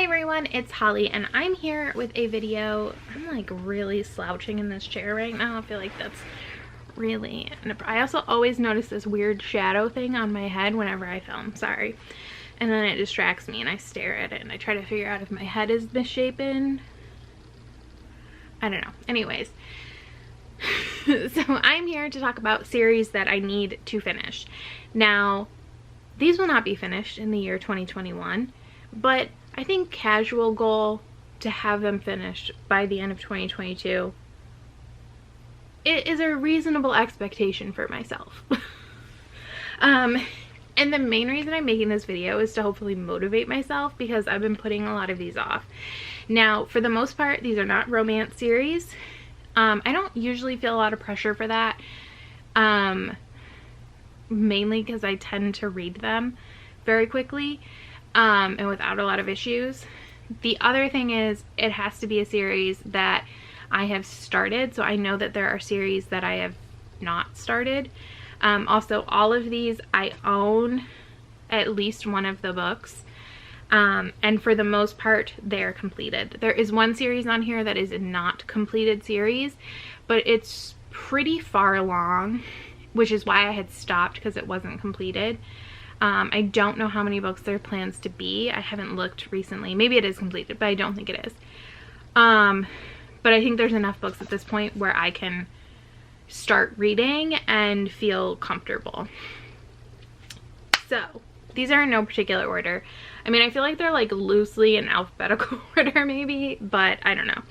everyone, it's Holly and I'm here with a video. I'm like really slouching in this chair right now. I feel like that's really, I also always notice this weird shadow thing on my head whenever I film, sorry. And then it distracts me and I stare at it and I try to figure out if my head is misshapen. I don't know. Anyways, so I'm here to talk about series that I need to finish. Now, these will not be finished in the year 2021, but I think casual goal to have them finished by the end of 2022, it is a reasonable expectation for myself. And the main reason I'm making this video is to hopefully motivate myself because I've been putting a lot of these off. Now, for the most part, these are not romance series. I don't usually feel a lot of pressure for that, mainly because I tend to read them very quickly and without a lot of issues. The other thing is it has to be a series that I have started, so I know that there are series that I have not started. Also, all of these I own at least one of the books, and for the most part they're completed. There is one series on here that is a not completed series, but it's pretty far along, which is why I had stopped, because it wasn't completed. I don't know how many books there plans to be. I haven't looked recently. Maybe it is completed, but I don't think it is. But I think there's enough books at this point where I can start reading and feel comfortable. So these are in no particular order. I mean, I feel like they're like loosely in alphabetical order maybe, but I don't know.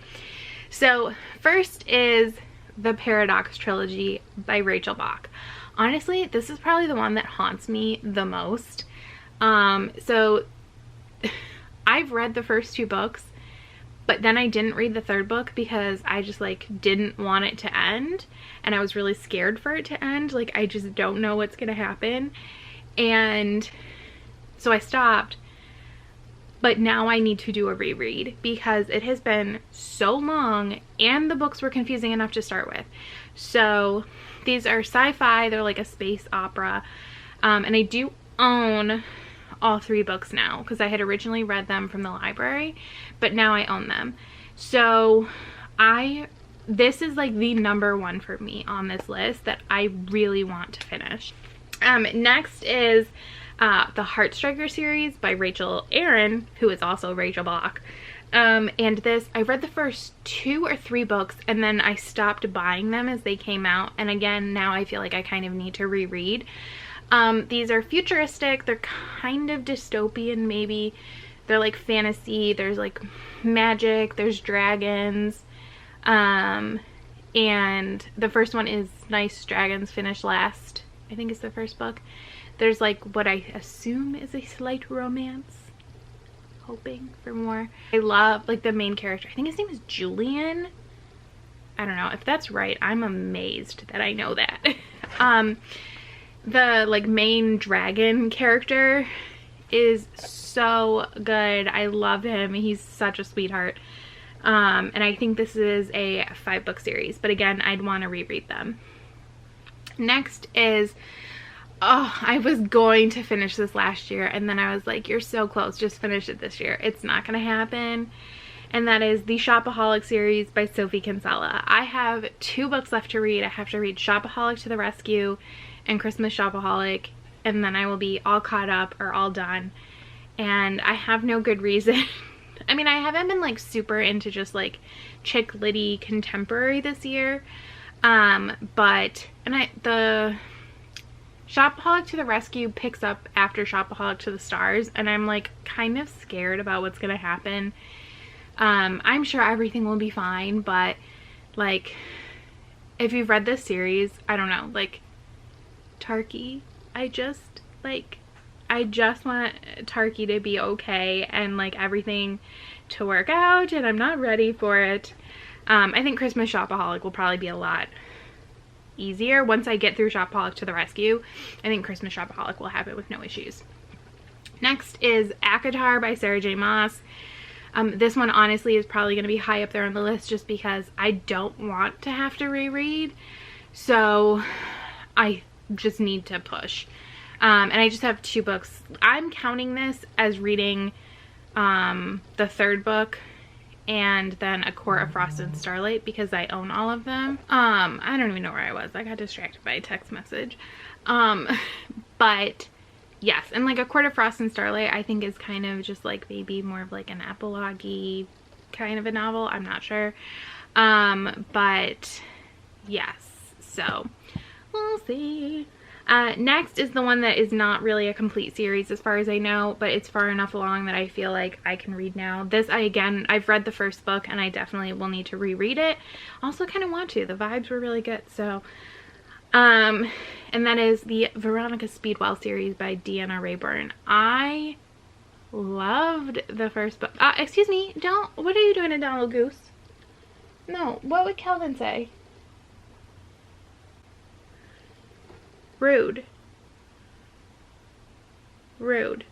So first is the Paradox Trilogy by Rachel Bach. Honestly, this is probably the one that haunts me the most. So I've read the first two books, but then I didn't read the third book because I just like didn't want it to end, and I was really scared for it to end. Like, I just don't know what's gonna happen, and so I stopped. But now I need to do a reread because it has been so long and the books were confusing enough to start with. So these are sci-fi, they're like a space opera, and I do own all three books now because I had originally read them from the library, but now I own them. So this is like the number one for me on this list that I really want to finish. Next is the Heartstrikers series by Rachel Aaron, who is also Rachel Bach. And this, I read the first 2 or 3 books and then I stopped buying them as they came out, and again now I feel like I kind of need to reread. These are futuristic, they're kind of dystopian maybe, they're like fantasy, there's like magic, there's dragons, and the first one is Nice Dragons Finish Last, I think it's the first book. There's like what I assume is a slight romance, hoping for more. I love like the main character, I think his name is Julian. I don't know if that's right, I'm amazed that I know that. The like main dragon character is so good. I love him, he's such a sweetheart. And I think this is a 5-book series, but again I'd want to reread them. Next is, oh, I was going to finish this last year and then I was like, you're so close, just finish it this year. It's not gonna happen. And that is the Shopaholic series by Sophie Kinsella. I have 2 books left to read. I have to read Shopaholic to the Rescue and Christmas Shopaholic, and then I will be all caught up or all done. And I have no good reason. I mean, I haven't been like super into just like chick litty contemporary this year. The Shopaholic to the Rescue picks up after Shopaholic to the Stars, and I'm like kind of scared about what's gonna happen. I'm sure everything will be fine, but like if you've read this series, I don't know, like Tarky, I just want Tarky to be okay and like everything to work out, and I'm not ready for it. I think Christmas Shopaholic will probably be a lot easier once I get through Shopaholic to the Rescue. I think Christmas Shopaholic will happen with no issues. Next is ACOTAR by Sarah J. Maas. This one honestly is probably going to be high up there on the list just because I don't want to have to reread, so I just need to push. And I just have 2 books. I'm counting this as reading the third book, and then A Court of Frost and Starlight, because I own all of them. I don't even know where I was. I got distracted by a text message. But yes, and like A Court of Frost and Starlight I think is kind of just like maybe more of like an epilogue-y kind of a novel. I'm not sure. But yes, so we'll see. Next is the one that is not really a complete series as far as I know, but it's far enough along that I feel like I can read now. This, I've read the first book and I definitely will need to reread it. Also kind of want to. The vibes were really good. So, and that is the Veronica Speedwell series by Deanna Raybourn. I loved the first book. Excuse me, what are you doing to Donald Goose? No, what would Calvin say? Rude. Rude.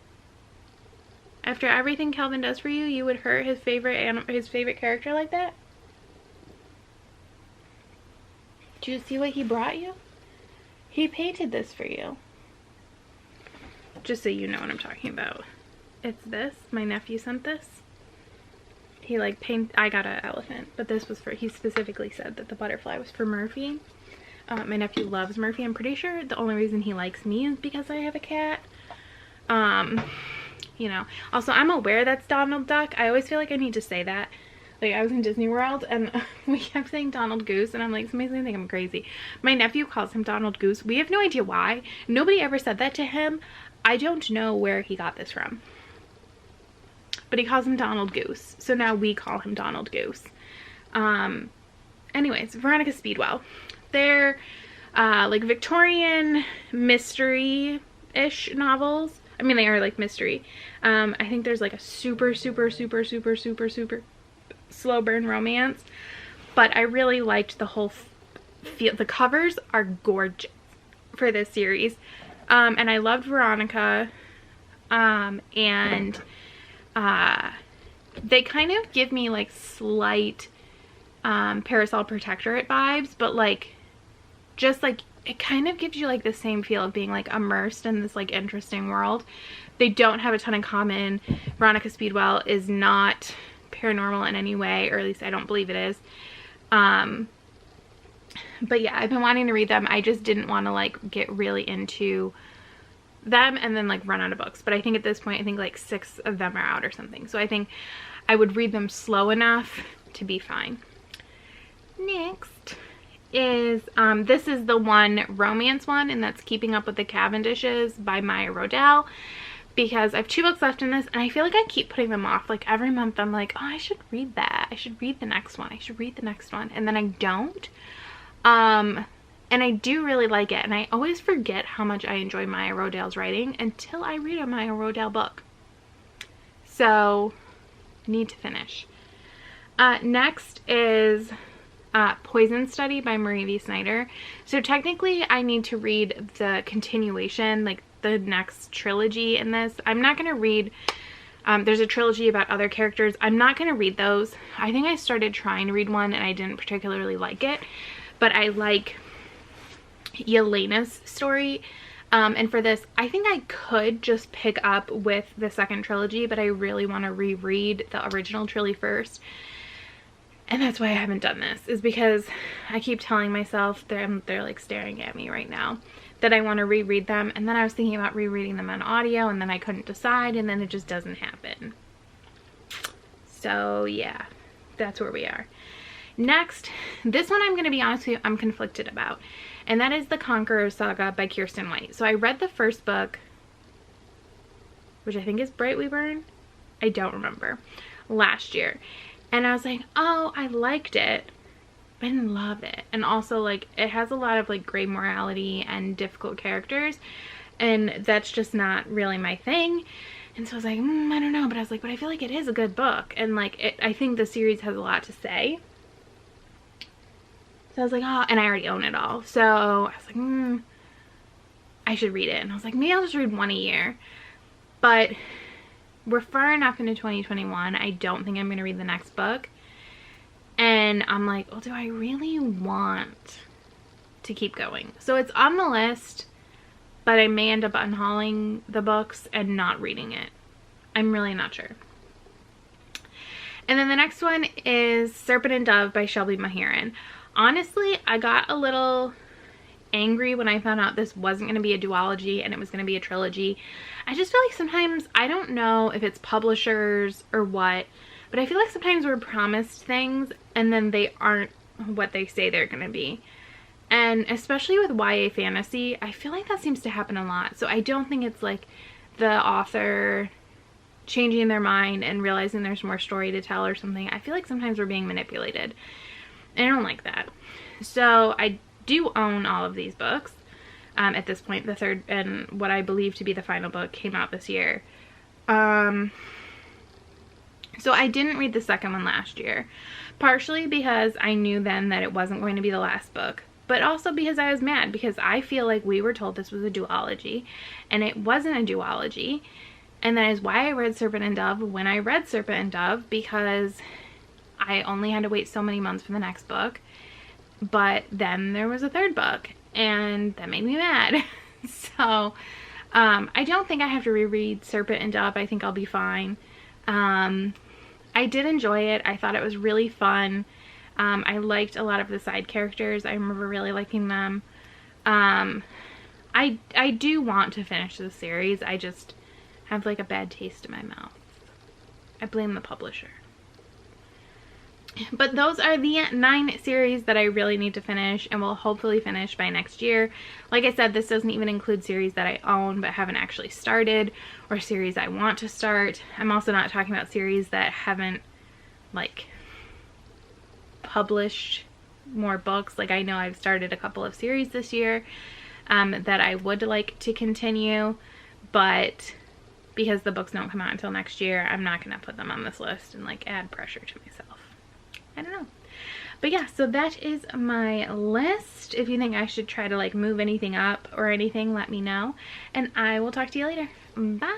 After everything Calvin does for you, you would hurt his favorite character like that? Do you see what he brought you? He painted this for you. Just so you know what I'm talking about. It's this. My nephew sent this. He like I got an elephant, but this was he specifically said that the butterfly was for Murphy. My nephew loves Murphy. I'm pretty sure the only reason he likes me is because I have a cat. You know, also I'm aware that's Donald Duck. I always feel like I need to say that. Like, I was in Disney World and we kept saying Donald Goose, and I'm like, somebody's gonna think I'm crazy. My nephew calls him Donald Goose. We have no idea why. Nobody ever said that to him. I don't know where he got this from, but he calls him Donald Goose. So now we call him Donald Goose. Anyways, Veronica Speedwell. They're like Victorian mystery-ish novels. I mean, they are like mystery. I think there's like a super slow burn romance, but I really liked the whole feel. The covers are gorgeous for this series, and I loved Veronica, and they kind of give me like slight Parasol Protectorate vibes, but like just like it kind of gives you like the same feel of being like immersed in this like interesting world. They don't have a ton in common. Veronica Speedwell is not paranormal in any way, or at least I don't believe it is. But yeah, I've been wanting to read them. I just didn't want to like get really into them and then like run out of books. But I think at this point, I think like 6 of them are out or something. So I think I would read them slow enough to be fine. Next is, this is the one romance one, and that's Keeping Up with the Cavendishes by Rodale, because I have 2 books left in this and I feel like I keep putting them off. Like every month I'm like, oh, I should read that. I should read the next one. I should read the next one. And then I don't. And I do really like it. And I always forget how much I enjoy Maya Rodale's writing until I read a Maya Rodale book. So, need to finish. Next is Poison Study by Marie V. Snyder. So technically I need to read the continuation, like the next trilogy in this. I'm not going to read, there's a trilogy about other characters. I'm not going to read those. I think I started trying to read one and I didn't particularly like it, but I like Yelena's story. And for this, I think I could just pick up with the second trilogy, but I really want to reread the original trilogy first. And that's why I haven't done this, is because I keep telling myself, they're like staring at me right now, that I want to reread them. And then I was thinking about rereading them on audio, and then I couldn't decide, and then it just doesn't happen. So yeah, that's where we are. Next, this one I'm going to be honest with you, I'm conflicted about. And that is the Conqueror Saga by Kiersten White. So I read the first book, which I think is Bright We Burn. I don't remember. Last year. And I was like, oh, I liked it. I didn't love it. And also, like, it has a lot of, like, gray morality and difficult characters. And that's just not really my thing. And so I was like, I don't know. But I was like, but I feel like it is a good book. And, like, I think the series has a lot to say. So I was like, oh, and I already own it all. So I was like, I should read it. And I was like, maybe I'll just read one a year. But we're far enough into 2021. I don't think I'm going to read the next book. And I'm like, well, do I really want to keep going? So it's on the list, but I may end up unhauling the books and not reading it. I'm really not sure. And then the next one is Serpent and Dove by Shelby Mahurin. Honestly, I got a little angry when I found out this wasn't going to be a duology and it was going to be a trilogy. I just feel like sometimes, I don't know if it's publishers or what, but I feel like sometimes we're promised things and then they aren't what they say they're going to be. And especially with YA fantasy, I feel like that seems to happen a lot. So I don't think it's like the author changing their mind and realizing there's more story to tell or something. I feel like sometimes we're being manipulated. And I don't like that. So I do own all of these books. At this point, the third and what I believe to be the final book came out this year. So I didn't read the second one last year. Partially because I knew then that it wasn't going to be the last book. But also because I was mad, because I feel like we were told this was a duology and it wasn't a duology. And that is why I read Serpent and Dove when I read Serpent and Dove, because I only had to wait so many months for the next book. But then there was a third book and that made me mad. So I don't think I have to reread Serpent and Dove. I think I'll be fine. I did enjoy it. I thought it was really fun. I liked a lot of the side characters. I remember really liking them. I do want to finish the series. I just have like a bad taste in my mouth. I blame the publisher. But those are the 9 series that I really need to finish and will hopefully finish by next year. Like I said, this doesn't even include series that I own but haven't actually started, or series I want to start. I'm also not talking about series that haven't like published more books. Like I know I've started a couple of series this year that I would like to continue, but because the books don't come out until next year, I'm not going to put them on this list and like add pressure to myself. I don't know. But yeah, so that is my list. If you think I should try to like move anything up or anything, let me know. And I will talk to you later. Bye!